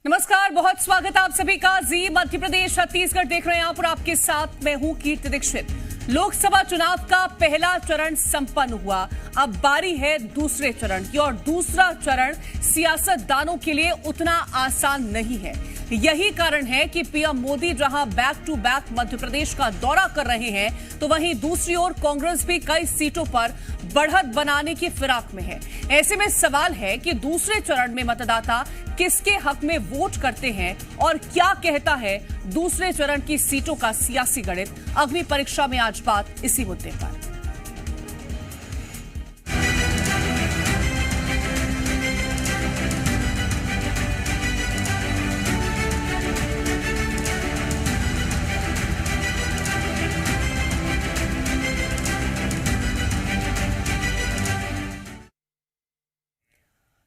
नमस्कार, बहुत स्वागत है आप सभी का। जी मध्य प्रदेश छत्तीसगढ़ देख रहे हैं आप और आपके साथ मैं हूं कीर्ति दीक्षित। लोकसभा चुनाव का पहला चरण संपन्न हुआ, अब बारी है दूसरे चरण की और दूसरा चरण सियासतदानों के लिए उतना आसान नहीं है। यही कारण है कि पीएम मोदी जहां back to back Madhya Pradesh का दौरा कर रहे हैं, तो वहीं दूसरी ओर कांग्रेस भी कई सीटों पर बढ़त बनाने की फिराक में है। ऐसे में सवाल है कि दूसरे चरण में मतदाता किसके हक में वोट करते हैं और क्या कहता है दूसरे चरण की सीटों का सियासी गणित। अग्नि परीक्षा में आज बात इसी मुद्दे पर।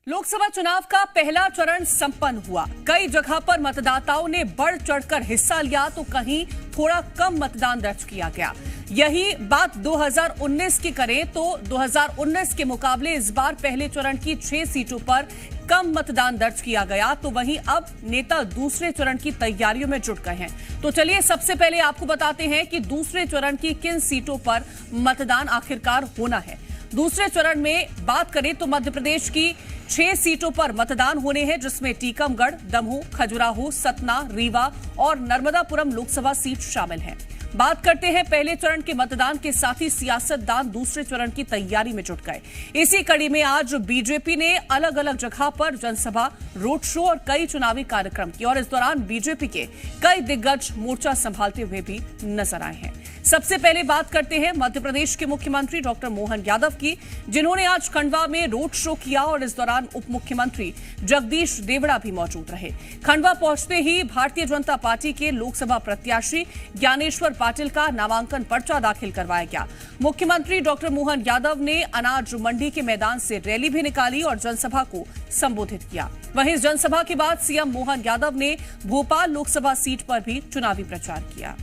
लोकसभा चुनाव का पहला चरण संपन्न हुआ। कई जगह पर मतदाताओं ने बढ़ चढ़कर हिस्सा लिया, तो कहीं थोड़ा कम मतदान दर्ज किया गया। यही बात 2019 की करें तो 2019 के मुकाबले इस बार पहले चरण की 6 सीटों पर कम मतदान दर्ज किया गया, तो वहीं अब नेता दूसरे चरण की तैयारियों में जुट गए हैं। तो चलिए सबसे पहले आपको बताते हैं कि दूसरे चरण की किन सीटों पर मतदान आखिरकार होना है। दूसरे चरण में बात करें तो मध्य प्रदेश की 6 सीटों पर मतदान होने हैं, जिसमें टीकमगढ़, दमोह, खजुराहो, सतना, रीवा और नर्मदापुरम लोकसभा सीट शामिल हैं। बात करते हैं पहले चरण के मतदान के साथ ही सियासतदान दूसरे चरण की तैयारी में जुट गए। इसी कड़ी में आज बीजेपी ने अलग अलग जगह पर जनसभा, रोड शो और कई चुनावी कार्यक्रम किए और इस दौरान बीजेपी के कई दिग्गज मोर्चा संभालते हुए भी नजर आए हैं। सबसे पहले बात करते हैं मध्य प्रदेश के मुख्यमंत्री डॉक्टर मोहन यादव की, जिन्होंने आज खंडवा में रोड शो किया और इस दौरान उप मुख्यमंत्री जगदीश देवड़ा भी मौजूद रहे। खंडवा पहुंचते ही भारतीय जनता पार्टी के लोकसभा प्रत्याशी ज्ञानेश्वर पाटिल का नामांकन पर्चा दाखिल करवाया गया। मुख्यमंत्री डॉक्टर मोहन यादव ने अनाज मंडी के मैदान से रैली भी निकाली और जनसभा को संबोधित किया। वहीं इस जनसभा के बाद सीएम मोहन यादव ने भोपाल लोकसभा सीट पर भी चुनावी प्रचार किया।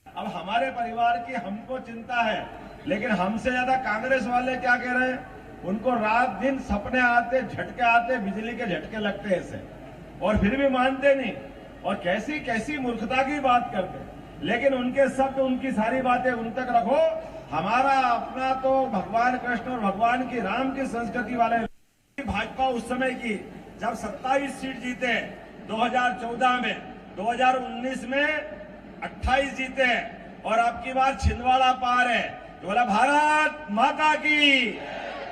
अब हमारे परिवार की हमको चिंता है, लेकिन हमसे ज्यादा कांग्रेस वाले क्या कह रहे हैं, उनको रात दिन सपने आते, झटके आते, बिजली के झटके लगते ऐसे, और फिर भी मानते नहीं और कैसी कैसी मूर्खता की बात करते। लेकिन उनके शब्द, उनकी सारी बातें उन तक रखो। हमारा अपना तो भगवान कृष्ण और भगवान की राम की संस्कृति वाले भाजपा उस समय की जब 27 सीट जीते 2014 में, 2019 में 28 जीते और अब की बार छिंदवाड़ा पार है। तो बोला भारत माता की।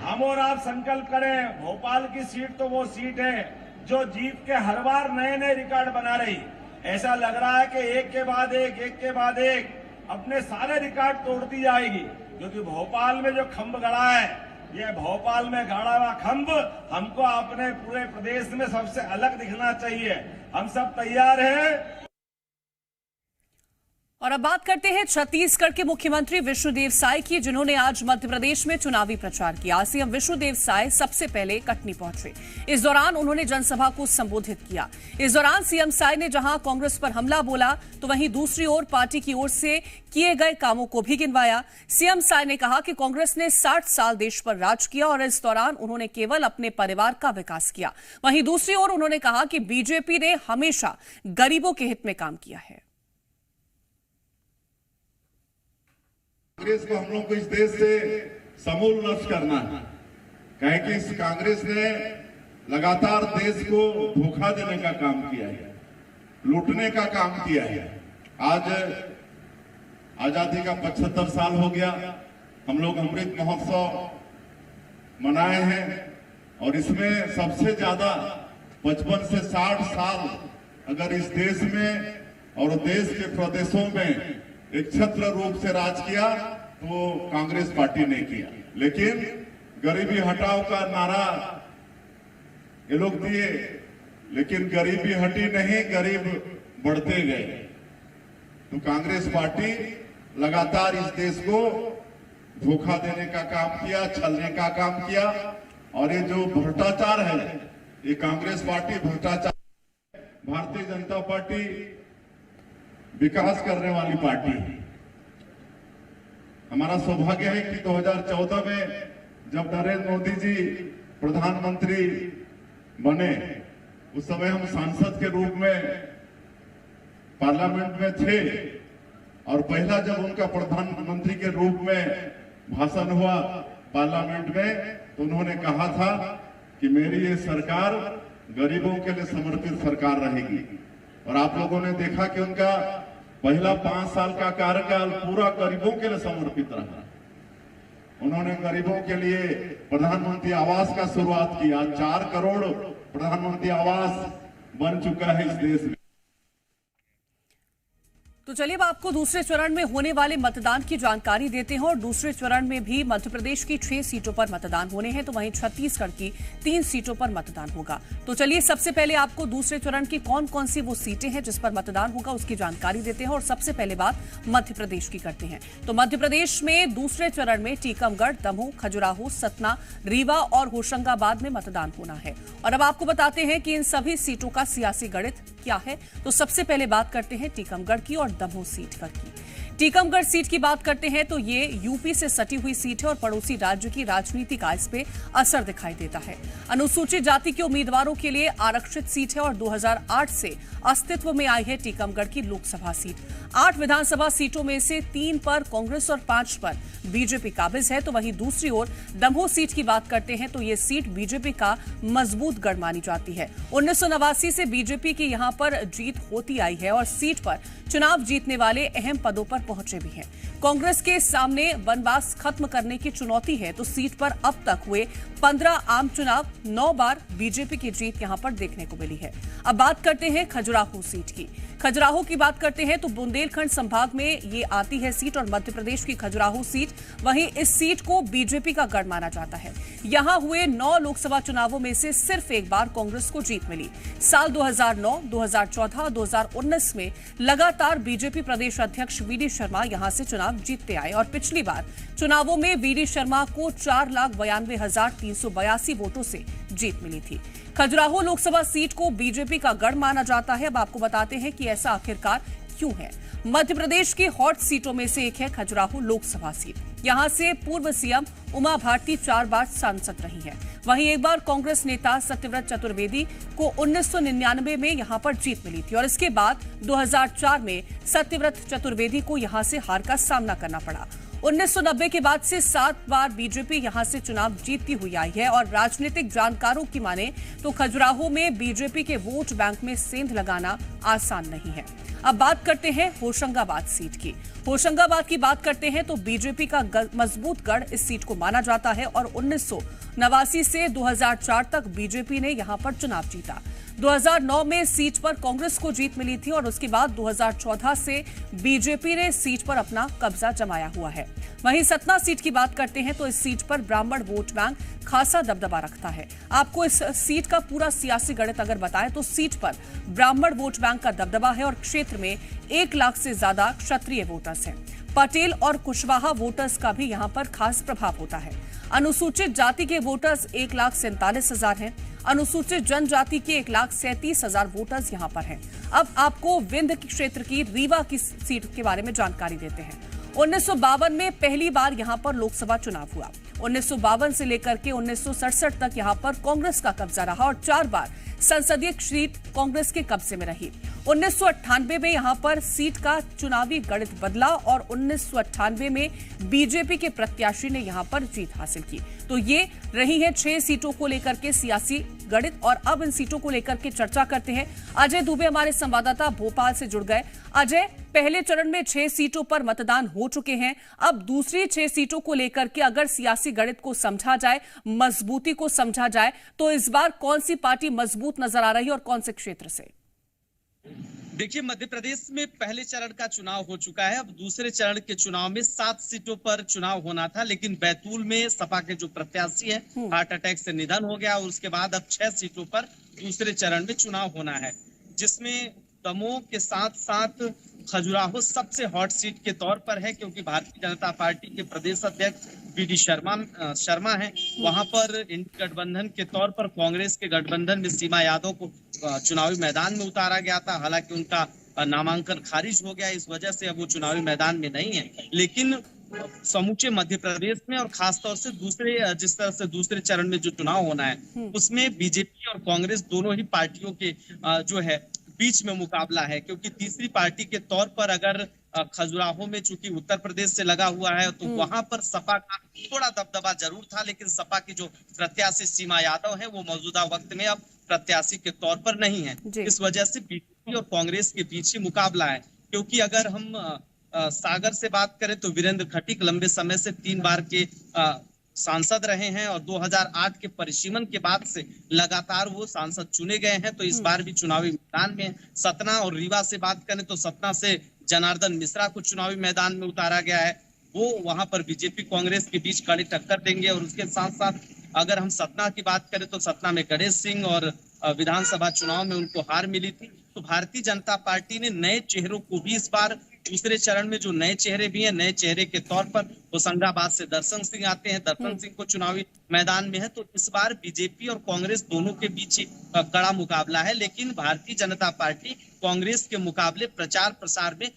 हम और आप संकल्प करें, भोपाल की सीट तो वो सीट है जो जीत के हर बार नए नए रिकॉर्ड बना रही। ऐसा लग रहा है कि एक के बाद एक अपने सारे रिकॉर्ड तोड़ती जाएगी, क्योंकि भोपाल में जो खंभ गड़ा है, ये भोपाल में गाड़ा हुआ खंभ हमको अपने पूरे प्रदेश में सबसे अलग दिखना चाहिए। हम सब तैयार हैं। और अब बात करते हैं छत्तीसगढ़ के मुख्यमंत्री विष्णुदेव साय की, जिन्होंने आज मध्य प्रदेश में चुनावी प्रचार किया। सीएम विष्णुदेव साय सबसे पहले कटनी पहुंचे। इस दौरान उन्होंने जनसभा को संबोधित किया। इस दौरान सीएम साय ने जहां कांग्रेस पर हमला बोला, तो वहीं दूसरी ओर पार्टी की ओर से किए गए कामों को भी गिनवाया। सीएम साय ने कहा कि कांग्रेस ने 60 साल देश पर राज किया और इस दौरान उन्होंने केवल अपने परिवार का विकास किया। वहीं दूसरी ओर उन्होंने कहा कि बीजेपी ने हमेशा गरीबों के हित में काम किया है। कांग्रेस को हम लोग को इस देश से समूल नष्ट करना है, कहे कि इस कांग्रेस ने लगातार देश को धोखा देने का काम किया है, लूटने का काम किया है। आज आजादी का 75 साल हो गया, हम लोग अमृत महोत्सव मनाए हैं और इसमें सबसे ज्यादा 55 से 60 साल अगर इस देश में और देश के प्रदेशों में एक छत्र रूप से राज किया तो कांग्रेस पार्टी ने किया। लेकिन गरीबी हटाओ का नारा ये लोग दिए, लेकिन गरीबी हटी नहीं, गरीब बढ़ते गए। तो कांग्रेस पार्टी लगातार इस देश को धोखा देने का काम किया, छलने का काम किया। और ये जो भ्रष्टाचार है, ये कांग्रेस पार्टी भ्रष्टाचार, भारतीय जनता पार्टी विकास करने वाली पार्टी है। हमारा सौभाग्य है कि 2014 में जब नरेंद्र मोदी जी प्रधानमंत्री बने उस समय हम सांसद के रूप में पार्लियामेंट में थे और पहला जब उनका प्रधानमंत्री के रूप में भाषण हुआ पार्लियामेंट में तो उन्होंने कहा था कि मेरी ये सरकार गरीबों के लिए समर्पित सरकार रहेगी। और आप लोगों ने देखा कि उनका पहला 5 साल का कार्यकाल पूरा गरीबों के लिए समर्पित रहा। उन्होंने गरीबों के लिए प्रधानमंत्री आवास का शुरुआत किया। 4 करोड़ प्रधानमंत्री आवास बन चुका है इस देश में। तो चलिए अब आपको दूसरे चरण में होने वाले मतदान की जानकारी देते हैं। और दूसरे चरण में भी मध्य प्रदेश की 6 सीटों पर मतदान होने हैं, तो वहीं छत्तीसगढ़ की 3 सीटों पर मतदान होगा। तो चलिए सबसे पहले आपको दूसरे चरण की कौन कौन सी वो सीटें हैं जिस पर मतदान होगा उसकी जानकारी देते हैं। और सबसे पहले बात मध्य प्रदेश की करते हैं। तो मध्य प्रदेश में दूसरे चरण में टीकमगढ़, दमोह, खजुराहो, सतना, रीवा और होशंगाबाद में मतदान होना है। और अब आपको बताते हैं कि इन सभी सीटों का सियासी गणित क्या है। तो सबसे पहले बात करते हैं टीकमगढ़ की और दमोह सीट की। टीकमगढ़ सीट की बात करते हैं तो ये यूपी से सटी हुई सीट है और पड़ोसी राज्य की राजनीति का इस पे असर दिखाई देता है। अनुसूचित जाति के उम्मीदवारों के लिए आरक्षित सीट है और 2008 से अस्तित्व में आई है टीकमगढ़ की लोकसभा सीट। 8 विधानसभा सीटों में से 3 पर कांग्रेस और 5 पर बीजेपी काबिज है। तो वहीं दूसरी ओर दमोह सीट की बात करते हैं तो ये सीट बीजेपी का मजबूत गढ़ मानी जाती है। 1989 से बीजेपी की यहां पर जीत होती आई है और सीट पर चुनाव जीतने वाले अहम पदों पर पहुंचे भी हैं। कांग्रेस के सामने वनवास खत्म करने की चुनौती है तो सीट पर अब तक हुए 15 आम चुनाव 9 बार बीजेपी की जीत यहां पर देखने को मिली है। अब बात करते हैं खजुराहो सीट की। खजुराहो की बात करते हैं तो बुंदेलखंड संभाग में ये आती है सीट और मध्य प्रदेश की खजुराहो सीट। वहीं इस सीट को बीजेपी का गढ़ माना जाता है। यहां हुए 9 लोकसभा चुनावों में से सिर्फ एक बार कांग्रेस को जीत मिली। साल 2009, 2014 और 2019 में लगातार बीजेपी प्रदेश अध्यक्ष वीडी शर्मा यहां से चुनाव जीतते आए और पिछली बार चुनावों में वीडी शर्मा को 4,92,382 वोटों से जीत मिली थी। खजुराहो लोकसभा सीट को बीजेपी का गढ़ माना जाता है। अब आपको बताते हैं कि ऐसा आखिरकार क्यों है। मध्य प्रदेश की हॉट सीटों में से एक है खजुराहो लोकसभा सीट। यहां से पूर्व सीएम उमा भारती 4 बार सांसद रही हैं। वहीं एक बार कांग्रेस नेता सत्यव्रत चतुर्वेदी को 1999 में यहां पर जीत मिली थी और इसके बाद 2004 में सत्यव्रत चतुर्वेदी को यहां से हार का सामना करना पड़ा। 1990 के बाद से 7 बार बीजेपी यहां से चुनाव जीतती हुई आई है और राजनीतिक जानकारों की माने तो खजुराहो में बीजेपी के वोट बैंक में सेंध लगाना आसान नहीं है। अब बात करते हैं होशंगाबाद सीट की। होशंगाबाद की बात करते हैं तो बीजेपी का मजबूत गढ़ इस सीट को माना जाता है और 1989 से 2004 तक बीजेपी ने यहां पर चुनाव जीता। 2009 में सीट पर कांग्रेस को जीत मिली थी और उसके बाद 2014 से बीजेपी ने सीट पर अपना कब्जा जमाया हुआ है। वहीं सतना सीट की बात करते हैं तो इस सीट पर ब्राह्मण वोट बैंक खासा दबदबा रखता है। आपको इस सीट का पूरा सियासी गणित अगर बताएं तो सीट पर ब्राह्मण वोट बैंक का दबदबा है और क्षेत्र में 1 लाख से ज्यादा क्षत्रिय वोटर्स हैं। पटेल और कुशवाहा वोटर्स का भी यहां पर खास प्रभाव होता है। अनुसूचित जाति के वोटर्स 1,47,000 हैं। अनुसूचित जनजाति के 1,37,000 वोटर्स यहां पर हैं। अब आपको विंध्य क्षेत्र की रीवा की सीट के बारे में जानकारी देते हैं। 1952 में पहली बार यहां पर लोकसभा चुनाव हुआ। 1952 से लेकर के 1967 तक यहां पर कांग्रेस का कब्जा रहा और 4 बार संसदीय सीट कांग्रेस के कब्जे में रही। 1998 में यहां पर सीट का चुनावी गणित बदला और 1998 में बीजेपी के प्रत्याशी ने यहां पर जीत हासिल की। तो ये रही है 6 सीटों को लेकर के सियासी गणित और अब इन सीटों को लेकर के चर्चा करते हैं। अजय दुबे हमारे संवाददाता भोपाल से जुड़ गए। अजय, पहले चरण में 6 सीटों पर मतदान हो चुके हैं। अब दूसरी 6 सीटों को लेकर के अगर सियासी गणित को समझा जाए, मजबूती को समझा जाए तो इस बार कौन सी पार्टी मजबूत नजर आ रही है और कौन से क्षेत्र से? देखिए, मध्य प्रदेश में पहले चरण का चुनाव हो चुका है। अब दूसरे चरण के चुनाव में 7 सीटों पर चुनाव होना था, लेकिन बैतूल में सपा के जो प्रत्याशी है हार्ट अटैक से निधन हो गया और उसके बाद अब 6 सीटों पर दूसरे चरण में चुनाव होना है, जिसमें दमोह के साथ साथ खजुराहो सबसे हॉट सीट के तौर पर है, क्योंकि भारतीय जनता पार्टी के प्रदेश अध्यक्ष वीडी शर्मा हैं। वहां पर इंडी गठबंधन के तौर पर कांग्रेस के गठबंधन में सीमा यादव को चुनावी मैदान में उतारा गया था। हालांकि उनका नामांकन खारिज हो गया, इस वजह से अब वो चुनावी मैदान में नहीं है। लेकिन समूचे मध्य प्रदेश में और खासतौर से दूसरे जिस तरह से दूसरे चरण में जो चुनाव होना है उसमें बीजेपी और कांग्रेस दोनों ही पार्टियों के जो है बीच में मुकाबला है, क्योंकि तीसरी पार्टी के तौर पर अगर खजुराहो में चूंकि उत्तर प्रदेश से लगा हुआ है तो वहां पर सपा का थोड़ा दबदबा जरूर था, लेकिन सपा की जो प्रत्याशी सीमा यादव है वो मौजूदा वक्त में अब प्रत्याशी के तौर पर नहीं है। इस वजह से बीजेपी और कांग्रेस के बीच ही मुकाबला है, क्योंकि अगर हम सागर से बात करें तो वीरेंद्र खटीक लंबे समय से 3 बार के सांसद रहे हैं और 2008 के परिसीमन के बाद से लगातार वो सांसद चुने गए हैं, तो इस बार भी चुनावी मैदान में। सतना और रीवा से बात करें तो सतना से जनार्दन मिश्रा को चुनावी मैदान में उतारा गया है, वो वहां पर बीजेपी कांग्रेस के बीच कड़ी टक्कर देंगे। और उसके साथ साथ अगर हम सतना की बात करें तो सतना में गणेश सिंह और विधानसभा चुनाव में उनको हार मिली थी, तो भारतीय जनता पार्टी ने नए चेहरों को भी इस बार दूसरे चरण में जो नए चेहरे भी हैं, नए चेहरे के तौर पर होशंगाबाद से दर्शन सिंह आते हैं, दर्शन सिंह को चुनावी मैदान में है, तो इस बार बीजेपी और कांग्रेस दोनों के बीच कड़ा मुकाबला है। लेकिन भारतीय जनता पार्टी कांग्रेस के मुकाबले प्रचार प्रसार में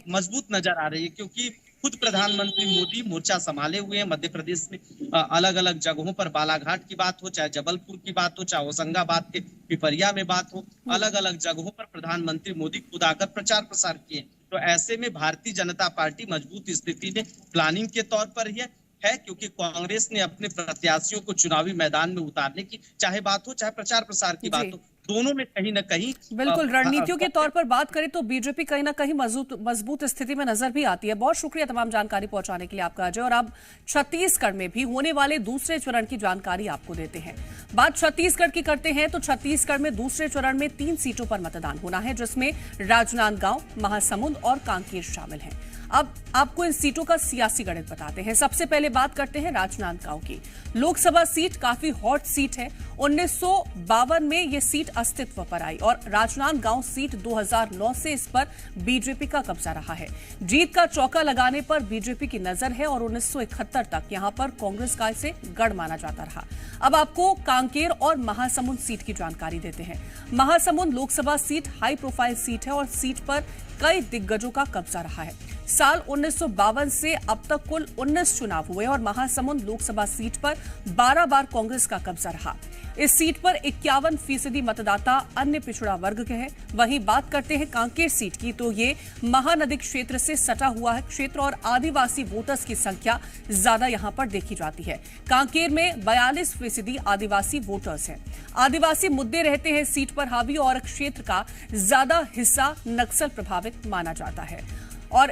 मजबूत नजर आ रही है, क्योंकि खुद प्रधानमंत्री मोदी मोर्चा संभाले हुए हैं मध्य प्रदेश में। अलग अलग जगहों पर बालाघाट की बात हो, चाहे जबलपुर की बात हो, चाहे होशंगाबाद के पिपरिया में बात हो, अलग अलग जगहों पर प्रधानमंत्री मोदी खुद आकर प्रचार प्रसार किए। तो ऐसे में भारतीय जनता पार्टी मजबूत स्थिति में प्लानिंग के तौर पर ही है, क्योंकि कांग्रेस ने अपने प्रत्याशियों को चुनावी मैदान में उतारने की चाहे बात हो चाहे प्रचार प्रसार की बात हो, दोनों में कहीं ना कहीं बिल्कुल रणनीतियों के तौर पर बात करें तो बीजेपी कहीं ना कहीं मजबूत स्थिति में नजर भी आती है। बहुत शुक्रिया तमाम जानकारी पहुंचाने के लिए आपका अजय। और अब छत्तीसगढ़ में भी होने वाले दूसरे चरण की जानकारी आपको देते हैं। बात छत्तीसगढ़ की करते हैं तो छत्तीसगढ़ में दूसरे चरण में 3 सीटों पर मतदान होना है, जिसमें राजनांदगांव, महासमुंद और कांकेर शामिल हैं। अब आपको इन सीटों का सियासी गणित बताते हैं। सबसे पहले बात करते हैं राजनांदगांव की। लोकसभा सीट काफी हॉट सीट है। 1952 में यह सीट अस्तित्व पर आई और राजनांदगांव सीट 2009 से इस पर बीजेपी का कब्जा रहा है। जीत का चौका लगाने पर बीजेपी की नजर है और 1971 तक यहां पर कांग्रेस का इसे गढ़ माना जाता रहा। अब आपको कांकेर और महासमुंद सीट की जानकारी देते हैं। Mahasamund Lok Sabha seat high profile seat है और सीट पर कई दिग्गजों का कब्जा रहा है। साल 1952 से अब तक कुल 19 चुनाव हुए और महासमुंद लोकसभा सीट पर 12 बार कांग्रेस का कब्जा रहा। इस सीट पर 51% मतदाता अन्य पिछड़ा वर्ग के हैं। वहीं बात करते हैं कांकेर सीट की, तो ये महानदी क्षेत्र से सटा हुआ है क्षेत्र और आदिवासी वोटर्स की संख्या ज्यादा यहां पर देखी जाती है। कांकेर में 42% आदिवासी वोटर्स हैं। आदिवासी मुद्दे रहते हैं सीट पर हावी और क्षेत्र का ज्यादा हिस्सा नक्सल प्रभावित माना जाता है। और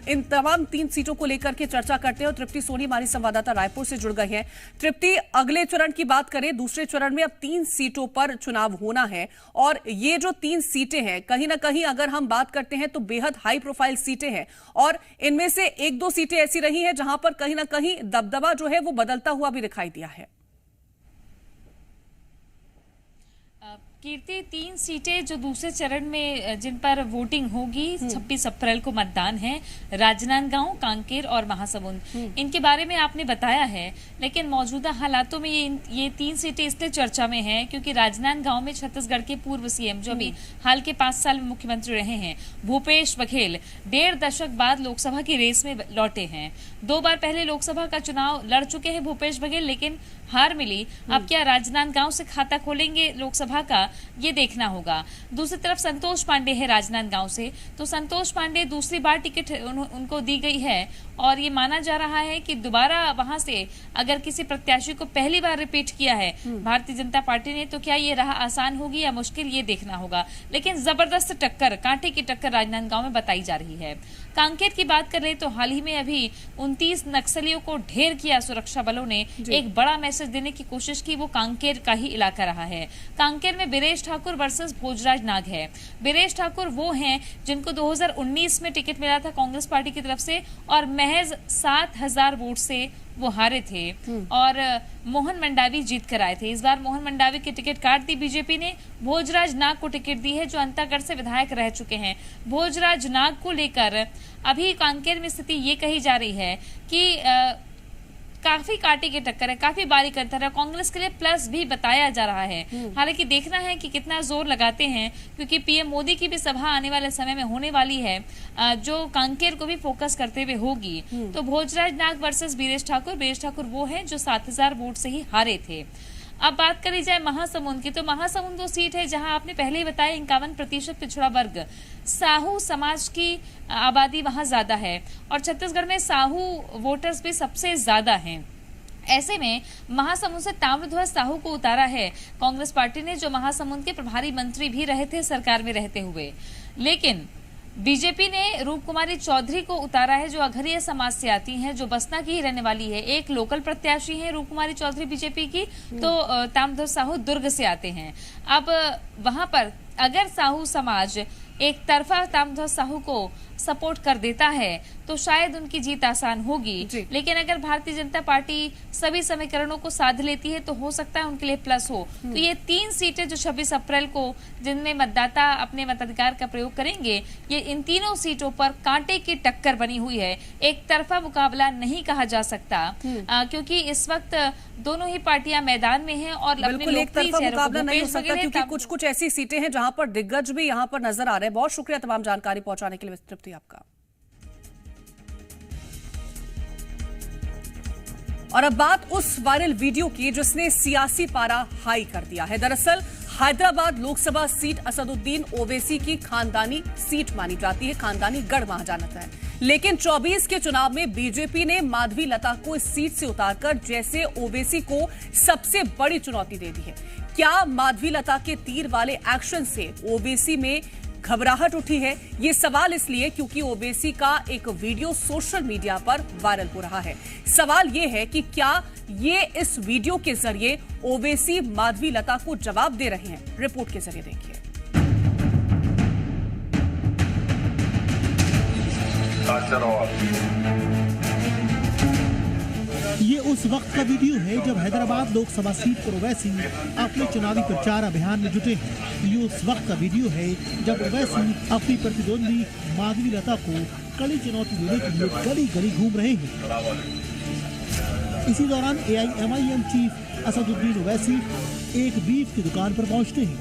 इन तमाम 3 सीटों को लेकर के चर्चा करते हैं और तृप्ति सोनी हमारी संवाददाता रायपुर से जुड़ गई हैं। तृप्ति, अगले चरण की बात करें, दूसरे चरण में अब 3 सीटों पर चुनाव होना है और ये जो 3 सीटें हैं कहीं ना कहीं अगर हम बात करते हैं तो बेहद हाई प्रोफाइल सीटें हैं और इनमें से 1-2 सीटें ऐसी रही हैं जहां पर कहीं ना कहीं दबदबा जो है वो बदलता हुआ भी दिखाई दिया है। कीर्ति, 3 सीटें जो दूसरे चरण में जिन पर वोटिंग होगी 26 अप्रैल को मतदान है, राजनांदगांव, कांकेर और महासमुंद। इनके बारे में आपने बताया है, लेकिन मौजूदा हालातों में ये 3 सीटें इसलिए चर्चा में हैं क्योंकि राजनांदगांव में छत्तीसगढ़ के पूर्व सीएम जो अभी हाल के 5 साल में मुख्यमंत्री रहे हैं, भूपेश बघेल 1.5 दशक बाद लोकसभा की रेस में लौटे हैं। 2 बार पहले लोकसभा का चुनाव लड़ चुके हैं भूपेश बघेल, लेकिन हार मिली। अब क्या राजनांदगांव से खाता खोलेंगे लोकसभा का, ये देखना होगा। दूसरी तरफ संतोष पांडे है राजनांदगांव से, तो संतोष पांडे दूसरी बार टिकट उनको दी गई है और ये माना जा रहा है कि दोबारा वहां से अगर किसी प्रत्याशी को पहली बार रिपीट किया है भारतीय जनता पार्टी ने, तो क्या ये राह आसान होगी या मुश्किल, ये देखना होगा। लेकिन जबरदस्त टक्कर, कांटे की टक्कर राजनांदगांव में बताई जा रही है। कांकेर की बात कर ले तो हाल ही में अभी 29 नक्सलियों को ढेर किया सुरक्षा बलों ने। एक बड़ा मैसेज देने की कोशिश की, वो कांकेर का ही इलाका रहा है। कांकेर में बीरेश ठाकुर वर्सेस भोजराज नाग है। बीरेश ठाकुर वो हैं जिनको 2019 में टिकट मिला था कांग्रेस पार्टी की तरफ से और महज 7000 वोट से वो हारे थे और मोहन मंडावी जीत कर आए थे। इस बार मोहन मंडावी की टिकट काट दी बीजेपी ने, भोजराज नाग को टिकट दी है जो अंतागढ़ से विधायक रह चुके हैं। भोजराज नाग को लेकर अभी कांकेर में स्थिति ये कही जा रही है कि काफी कांटे की टक्कर है, काफी बारीक अंतर है। कांग्रेस के लिए प्लस भी बताया जा रहा है। हालांकि देखना है कि कितना जोर लगाते हैं, क्योंकि पीएम मोदी की भी सभा आने वाले समय में होने वाली है, जो कांकेर को भी फोकस करते हुए होगी। तो भोजराज नाग वर्सेस बीरेश ठाकुर वो है जो 7000 वोट से ही हारे थे। अब बात करी जाए महासमुंद की, तो महासमुंद वो सीट है जहां आपने पहले ही बताया 51% पिछड़ा वर्ग, साहू समाज की आबादी वहां ज्यादा है और छत्तीसगढ़ में साहू वोटर्स भी सबसे ज्यादा हैं। ऐसे में महासमुंद से ताम्रध्वज साहू को उतारा है कांग्रेस पार्टी ने, जो महासमुंद के प्रभारी मंत्री भी रहे थे सरकार में रहते हुए। लेकिन बीजेपी ने रूप कुमारी चौधरी को उतारा है, जो अघरिया समाज से आती हैं, जो बसना की ही रहने वाली है। एक लोकल प्रत्याशी है रूप कुमारी चौधरी बीजेपी की, तो ताम्रध्वज साहू दुर्ग से आते हैं। अब वहां पर अगर साहू समाज एक तरफा ताम्रध्वज साहू को सपोर्ट कर देता है तो शायद उनकी जीत आसान होगी, लेकिन अगर भारतीय जनता पार्टी सभी समीकरणों को साध लेती है तो हो सकता है उनके लिए प्लस हो। तो ये 3 सीटें जो 26 अप्रैल को जिनमें मतदाता अपने मताधिकार का प्रयोग करेंगे, ये इन तीनों सीटों पर कांटे की टक्कर बनी हुई है। एक तरफा मुकाबला नहीं कहा जा सकता, क्योंकि इस वक्त दोनों ही पार्टियां मैदान में हैं और बिल्कुल एक तरफा मुकाबला नहीं हो सकता, क्योंकि कुछ ऐसी सीटें हैं जहां पर दिग्गज भी यहां पर नजर आ रहे हैं। बहुत शुक्रिया तमाम जानकारी पहुंचाने के लिए तृप्ति आपका। और अब बात उस वायरल वीडियो की जिसने सियासी पारा हाई कर दिया है। दरअसल हैदराबाद लोकसभा सीट असदुद्दीन ओवैसी की खानदानी सीट मानी जाती है, खानदानी गढ़ माना जाता है। लेकिन 24 के चुनाव में बीजेपी ने माधवी लता को इस सीट से उतारकर जैसे ओवैसी को सबसे बड़ी चुनौती दे दी है। क्या माधवी लता के तीर वाले एक्शन से ओवैसी में घबराहट उठी है? ये सवाल इसलिए क्योंकि ओवैसी का एक वीडियो सोशल मीडिया पर वायरल हो रहा है। सवाल ये है कि क्या ये इस वीडियो के जरिए ओवैसी माधवी लता को जवाब दे रहे हैं? रिपोर्ट के जरिए देखिए। ये उस वक्त का वीडियो है जब हैदराबाद लोकसभा सीट पर ओवैसी अपने चुनावी प्रचार अभियान में जुटे हैं। ये उस वक्त का वीडियो है जब ओवैसी अपनी प्रतिद्वंदी माधवी लता को कड़ी चुनौती देने के लिए गली गली घूम रहे हैं। इसी दौरान AIMIM चीफ असदुद्दीन ओवैसी एक बीफ की दुकान पर पहुंचते हैं।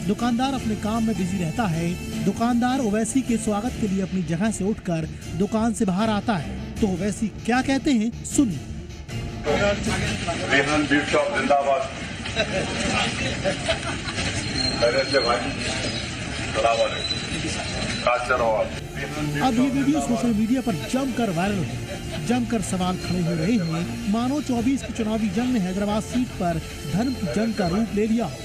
दुकानदार अपने काम में बिजी रहता है। दुकानदार ओवैसी के स्वागत के लिए अपनी जगह से उठकर दुकान से बाहर आता है। तो ओवैसी क्या कहते हैं, सुनिए। रेहान बीफ शॉप जिंदाबाद। अब ये वीडियो सोशल मीडिया पर जमकर वायरल हो, जमकर सवाल खड़े हो रहे हैं, मानो 24 की चुनावी जंग ने हैदराबाद सीट पर धर्म की जंग का रूप ले लिया हो।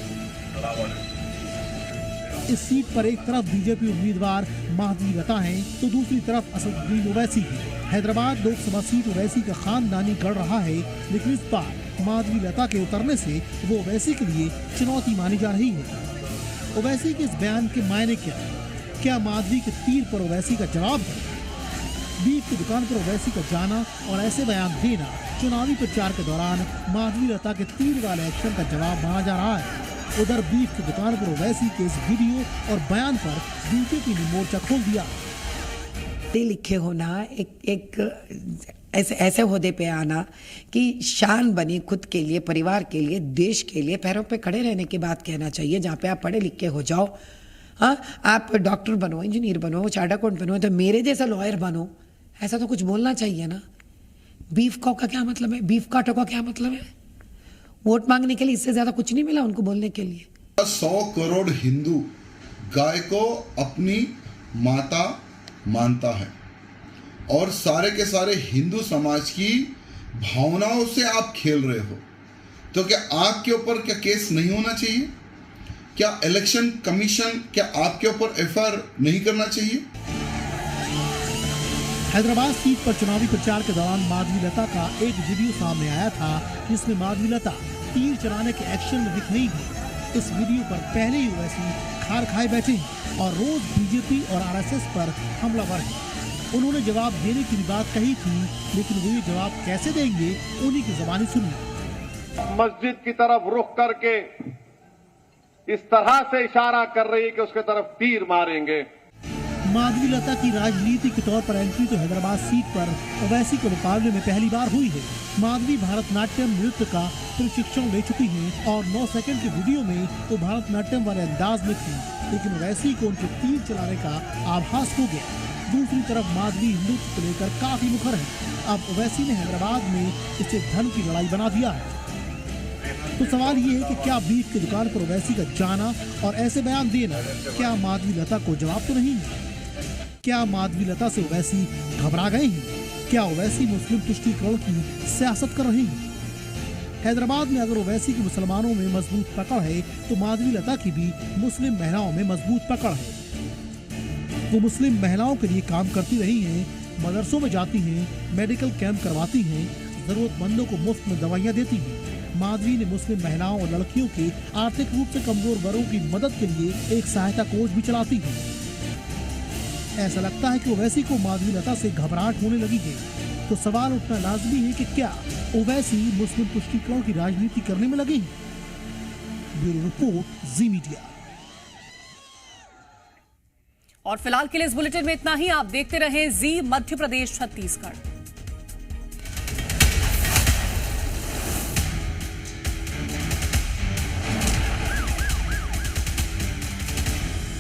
इस सीट पर एक तरफ बीजेपी उम्मीदवार माधवी लता है तो दूसरी तरफ असदुद्दीन ओवैसी है। हैदराबाद लोकसभा सीट ओवैसी का खानदानी गढ़ रहा है, लेकिन इस बार माधवी लता के उतरने से वो ओवैसी के लिए चुनौती मानी जा रही है। ओवैसी के इस बयान के मायने क्या माधवी के तीर पर ओवैसी का जवाब है? बीफ की दुकान पर ओवैसी का जाना और ऐसे बयान देना चुनावी प्रचार के दौरान माधवी लता के तीर वाले एक्शन का जवाब माना जा रहा है। उधर बीफ की दुकान पर ओवैसी के इस वीडियो और बयान पर बीजेपी ने मोर्चा खोल दिया। लिखे होना, एक ऐसे ओहदे पे आना कि शान बनी खुद के लिए, परिवार के लिए, देश के लिए, पैरों पे खड़े रहने की बात कहना चाहिए। जहाँ पे आप पढ़े लिखे हो जाओ, हाँ, आप डॉक्टर बनो, इंजीनियर बनो, चार्टर्ड अकाउंटेंट बनो, तो मेरे जैसा लॉयर बनो, ऐसा तो कुछ बोलना चाहिए ना। बीफ कॉ का क्या मतलब है? बीफ काटो का क्या मतलब है? वोट मांगने के लिए इससे ज्यादा कुछ नहीं मिला उनको बोलने के लिए। 100 करोड़ हिंदू गाय को अपनी माता मानता है और सारे के सारे हिंदू समाज की भावनाओं से आप खेल रहे हो, तो क्या आपके ऊपर क्या केस नहीं होना चाहिए? क्या इलेक्शन कमीशन क्या आपके ऊपर FIR नहीं करना चाहिए? हैदराबाद सीट पर चुनावी प्रचार के दौरान माधवी लता का एक वीडियो सामने आया था जिसमें माधवी लता तीर चलाने के एक्शन में दिख रही थी। इस वीडियो पर पहले ही ओवैसी खार खाए बैठे हैं और रोज बीजेपी और RSS पर हमलावर हैं। उन्होंने जवाब देने की भी बात कही थी, लेकिन वो ये जवाब कैसे देंगे, उन्हीं की ज़बानी सुनिए। मस्जिद की तरफ रुख करके इस तरह से इशारा कर रही है कि उसके तरफ तीर मारेंगे। माधवी लता की राजनीति के तौर पर एंट्री तो हैदराबाद सीट पर ओवैसी के मुकाबले में पहली बार हुई है। माधवी भारतनाट्यम नृत्य का प्रशिक्षण ले चुकी हैं और 9 सेकंड के वीडियो में वो भारतनाट्यम वाले अंदाज में थी, लेकिन ओवैसी को उनके तीर चलाने का आभास हो गया। दूसरी तरफ माधवी नृत्य को लेकर काफी मुखर है। अब ओवैसी ने हैदराबाद में इसे धन की लड़ाई बना दिया है। तो सवाल ये है कि क्या बीफ की दुकान पर ओवैसी का जाना और ऐसे बयान देना क्या माधवी लता को जवाब तो नहीं है? क्या माधवी लता से ओवैसी घबरा गए हैं? क्या ओवैसी मुस्लिम तुष्टीकरण की सियासत कर रहे हैं? हैदराबाद में अगर ओवैसी की मुसलमानों में मजबूत पकड़ है तो माधवी लता की भी मुस्लिम महिलाओं में मजबूत पकड़ है। वो मुस्लिम महिलाओं के लिए काम करती रही हैं, मदरसों में जाती हैं, मेडिकल कैंप करवाती हैं, जरूरतमंदों को मुफ्त में दवाइयाँ देती हैं। माधवी ने मुस्लिम महिलाओं और लड़कियों के आर्थिक रूप से कमजोर वर्गों की मदद के लिए एक सहायता कोष भी चलाती है। ऐसा लगता है कि ओवैसी को माधवी लता से घबराहट होने लगी है। तो सवाल उठना लाजमी है कि क्या ओवैसी मुस्लिम तुष्टीकरण की राजनीति करने में लगे हैं? ब्यूरो रिपोर्ट, जी मीडिया। और फिलहाल के लिए इस बुलेटिन में इतना ही। आप देखते रहें जी मध्य प्रदेश छत्तीसगढ़।